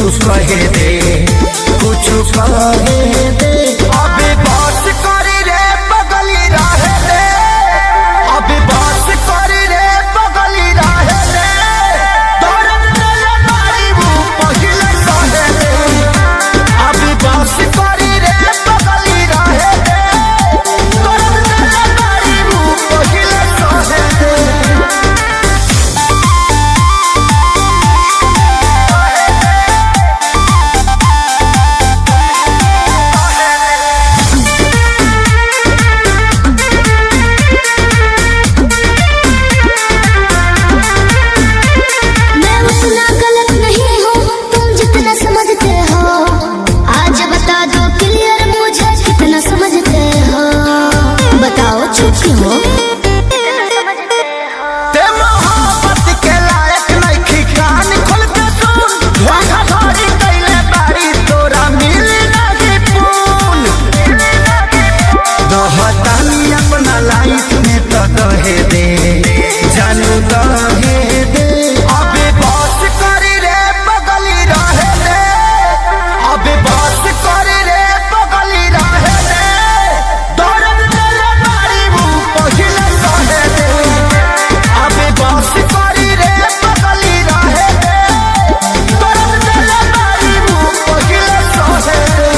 कहे दे, कुछ कहे दे। अभी बस करी रे बगली रहे दे, अभी बस करी रे बगली रहे दे। दर्द दिल मारी वो पहिले सहे दे, अभी बस करी रे बगली रहे दे। दर्द दिल मारी वो पहिले सहे दे। कहे दे जानू कहे दे, अभी बस करी रे बगली रहे दे, अभी बस करी रे बगली रहे दे। दर्द दिल मारी वो पहिले सहे दे, अभी बस करी रे बगली रहे दे। दर्द दिल मारी वो पहिले सहे दे।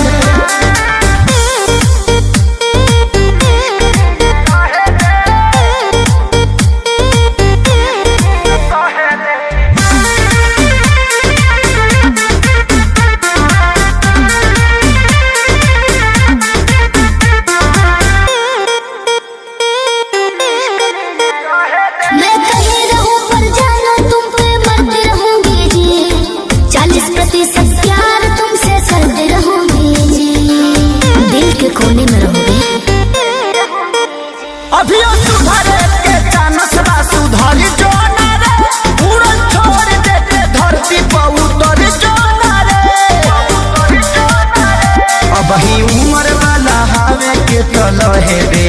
कोने में रहोगे अभी सुधरे के चानस बा सुधरी जो ना रे, उड़न छोड़ देते धरती पर उतर जो ना रे। अब ही उम्र वाला हवे के तलहे दे,